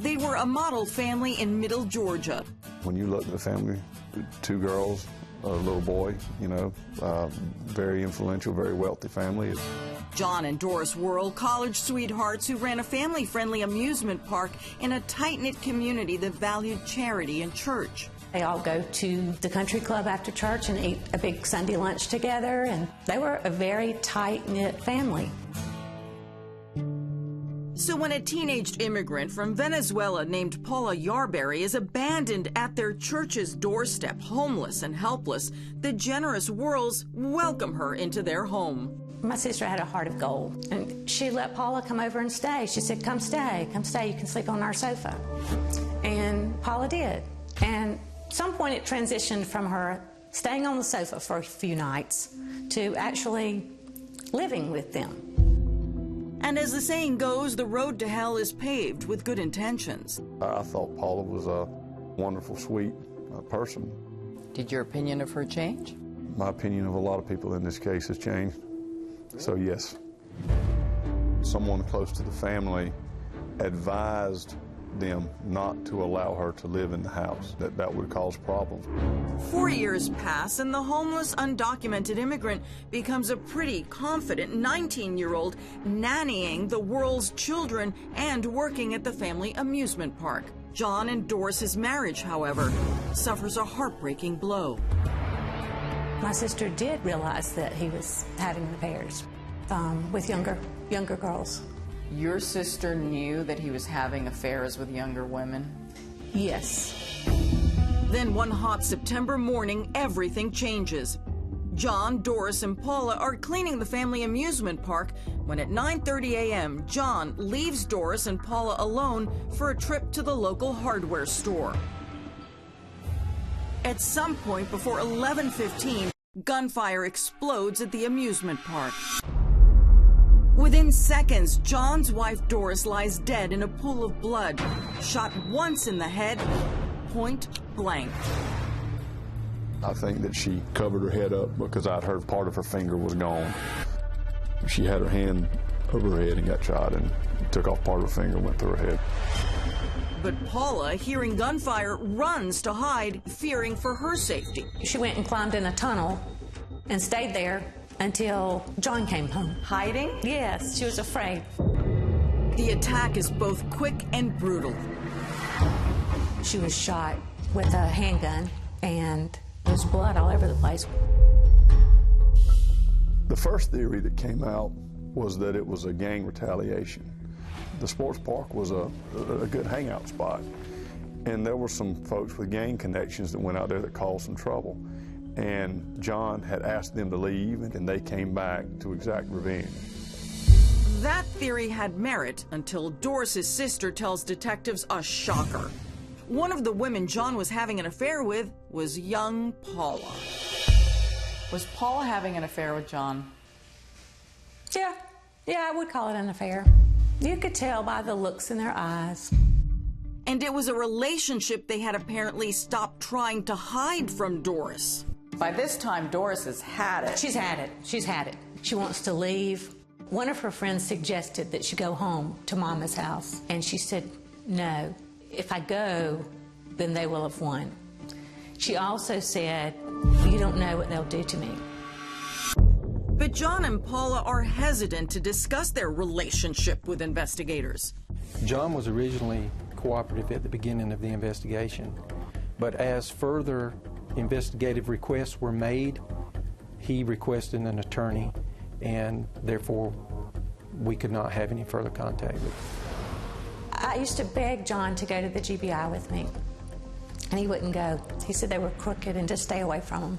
They were a model family in Middle Georgia. When you look at the family, 2 girls, a little boy, you know, very influential, very wealthy family. Jon and Doris Worrell, college sweethearts who ran a family-friendly amusement park in a tight-knit community that valued charity and church. They all go to the country club after church and eat a big Sunday lunch together, and they were a very tight-knit family. So when a teenage immigrant from Venezuela named Paola Yarberry is abandoned at their church's doorstep, homeless and helpless, the generous Worrells welcome her into their home. My sister had a heart of gold, and she let Paola come over and stay. She said, come stay, you can sleep on our sofa. And Paola did. And at some point it transitioned from her staying on the sofa for a few nights to actually living with them. And as the saying goes, the road to hell is paved with good intentions. I thought Paola was a wonderful, sweet person. Did your opinion of her change? My opinion of a lot of people in this case has changed. So yes. Someone close to the family advised them not to allow her to live in the house, that would cause problems. 4 years pass and the homeless, undocumented immigrant becomes a pretty confident 19-year-old nannying the Worrell's children and working at the family amusement park. Jon and Doris's marriage, however, suffers a heartbreaking blow. My sister did realize that he was having affairs with younger girls. Your sister knew that he was having affairs with younger women? Yes. Then one hot September morning, everything changes. Jon, Doris, and Paola are cleaning the family amusement park when at 9:30 a.m., Jon leaves Doris and Paola alone for a trip to the local hardware store. At some point before 11:15, gunfire explodes at the amusement park. Within seconds, Jon's wife Doris lies dead in a pool of blood, shot once in the head, point blank. I think that she covered her head up because I'd heard part of her finger was gone. She had her hand over her head and got shot and took off part of her finger and went through her head. But Paola, hearing gunfire, runs to hide, fearing for her safety. She went and climbed in a tunnel and stayed there until Jon came home. Hiding? Yes, she was afraid. The attack is both quick and brutal. She was shot with a handgun and there was blood all over the place. The first theory that came out was that it was a gang retaliation. The sports park was a good hangout spot, and there were some folks with gang connections that went out there that caused some trouble. And Jon had asked them to leave, and they came back to exact revenge. That theory had merit until Doris's sister tells detectives a shocker. One of the women Jon was having an affair with was young Paola. Was Paula having an affair with Jon? Yeah, I would call it an affair. You could tell by the looks in their eyes. And it was a relationship they had apparently stopped trying to hide from Doris. By this time, Doris has had it. She's had it. She wants to leave. One of her friends suggested that she go home to Mama's house, and she said, no, if I go, then they will have won. She also said, you don't know what they'll do to me. But Jon and Paola are hesitant to discuss their relationship with investigators. Jon was originally cooperative at the beginning of the investigation, but as further investigative requests were made, he requested an attorney, and therefore we could not have any further contact with him. I used to beg Jon to go to the GBI with me, and he wouldn't go. He said they were crooked and to stay away from them.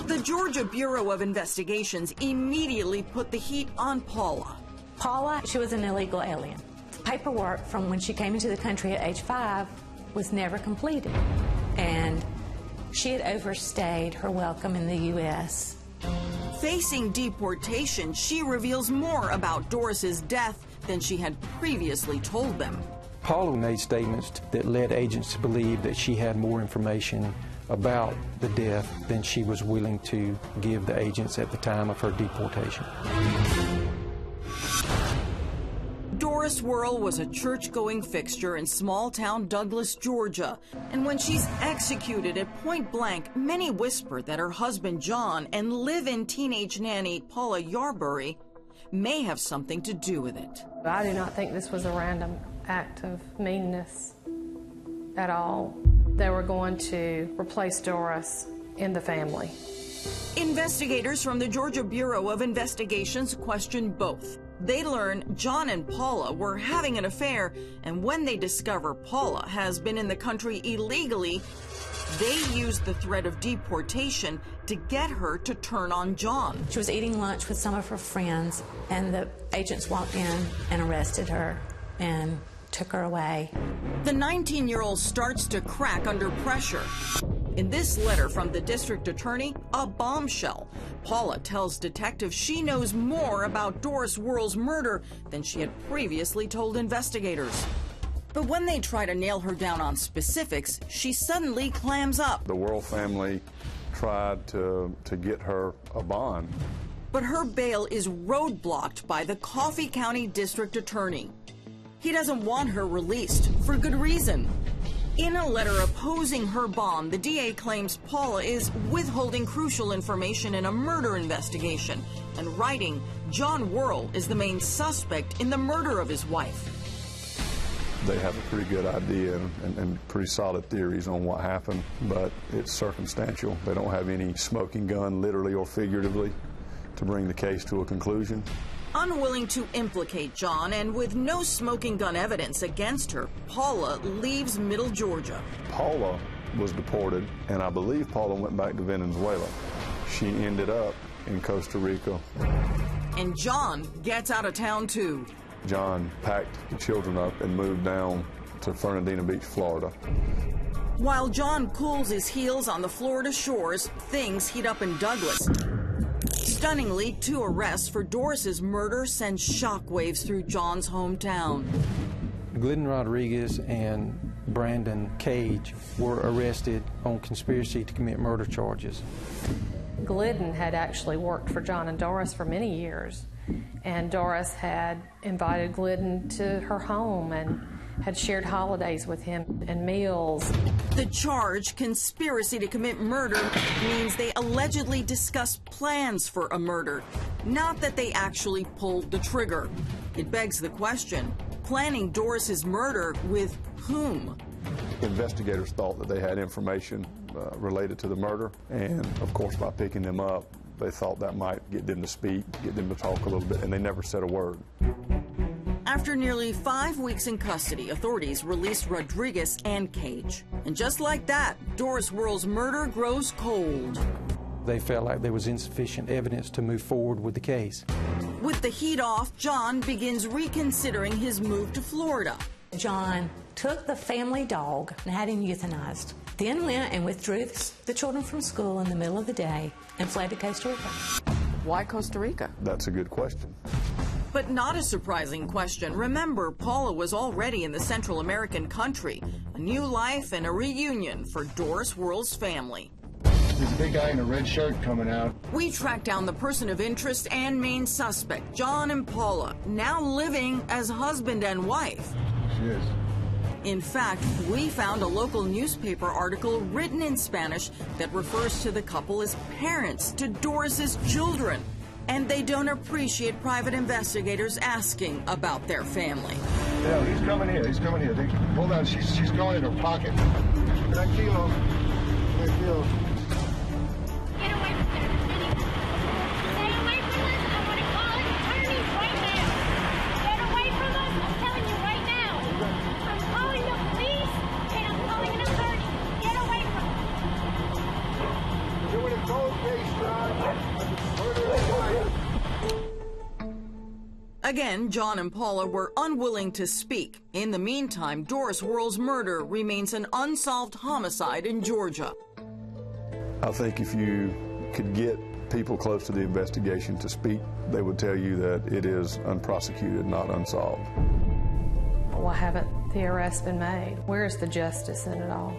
The Georgia Bureau of Investigations immediately put the heat on Paola. Paola, she was an illegal alien. Paperwork from when she came into the country at age 5 was never completed, and she had overstayed her welcome in the U.S. Facing deportation, she reveals more about Doris's death than she had previously told them. Paola made statements that led agents to believe that she had more information about the death than she was willing to give the agents at the time of her deportation. Doris Doris Worrell was a church-going fixture in small-town Douglas, Georgia. And when she's executed at point blank, many whisper that her husband Jon and live-in teenage nanny Paola Yarberry may have something to do with it. I do not think this was a random act of meanness at all. They were going to replace Doris in the family. Investigators from the Georgia Bureau of Investigations questioned both. They learn Jon and Paola were having an affair, and when they discover Paola has been in the country illegally, they used the threat of deportation to get her to turn on Jon. She was eating lunch with some of her friends, and the agents walked in and arrested her and took her away. The 19-year-old starts to crack under pressure. In this letter from the district attorney, a bombshell. Paola tells detectives she knows more about Doris Worrell's murder than she had previously told investigators. But when they try to nail her down on specifics, she suddenly clams up. The Worrell family tried to get her a bond. But her bail is roadblocked by the Coffee County district attorney. He doesn't want her released, for good reason. In a letter opposing her bond, the DA claims Paola is withholding crucial information in a murder investigation and writing Jon Worrell is the main suspect in the murder of his wife. They have a pretty good idea and pretty solid theories on what happened, but it's circumstantial. They don't have any smoking gun, literally or figuratively, to bring the case to a conclusion. Unwilling to implicate Jon and with no smoking gun evidence against her, Paola leaves Middle Georgia. Paola was deported, and I believe Paola went back to Venezuela. She ended up in Costa Rica. And Jon gets out of town too. Jon packed the children up and moved down to Fernandina Beach, Florida. While Jon cools his heels on the Florida shores, things heat up in Douglas. Stunningly, 2 arrests for Doris's murder send shockwaves through Jon's hometown. Glidden Rodriguez and Brandon Cage were arrested on conspiracy to commit murder charges. Glidden had actually worked for Jon and Doris for many years, and Doris had invited Glidden to her home and had shared holidays with him and meals. The charge, conspiracy to commit murder, means they allegedly discussed plans for a murder, not that they actually pulled the trigger. It begs the question, planning Doris's murder with whom? Investigators thought that they had information related to the murder, and of course by picking them up, they thought that might get them to speak, get them to talk a little bit, and they never said a word. After nearly 5 weeks in custody, authorities released Rodriguez and Cage. And just like that, Doris Worrell's murder grows cold. They felt like there was insufficient evidence to move forward with the case. With the heat off, Jon begins reconsidering his move to Florida. Jon took the family dog and had him euthanized, then went and withdrew the children from school in the middle of the day and fled to Costa Rica. Why Costa Rica? That's a good question. But not a surprising question. Remember, Paola was already in the Central American country. A new life and a reunion for Doris Worrell's family. There's a big guy in a red shirt coming out. We tracked down the person of interest and main suspect, Jon and Paola, now living as husband and wife. She is. In fact, we found a local newspaper article written in Spanish that refers to the couple as parents to Doris's children. And they don't appreciate private investigators asking about their family. Yeah, he's coming here. He's coming here. Hold on. She's going in her pocket. Tranquilo. Tranquilo. Get away from there. Stay away from us. I want to call an attorney right now. Get away from us. I'm telling you right now. I'm calling the police and I'm calling an attorney. Get away from us. Doing a cold case, John. Again, Jon and Paola were unwilling to speak. In the meantime, Doris Worrell's murder remains an unsolved homicide in Georgia. I think if you could get people close to the investigation to speak, they would tell you that it is unprosecuted, not unsolved. Why haven't the arrests been made? Where's the justice in it all?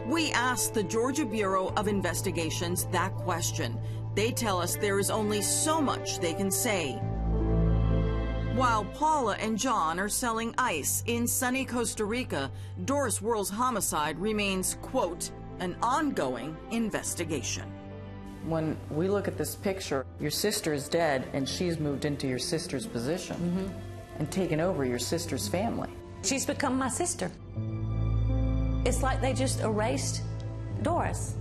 We asked the Georgia Bureau of Investigations that question. They tell us there is only so much they can say. While Paola and Jon are selling ice in sunny Costa Rica, Doris Worrell's homicide remains, quote, an ongoing investigation. When we look at this picture, your sister is dead and she's moved into your sister's position and taken over your sister's family. She's become my sister. It's like they just erased Doris.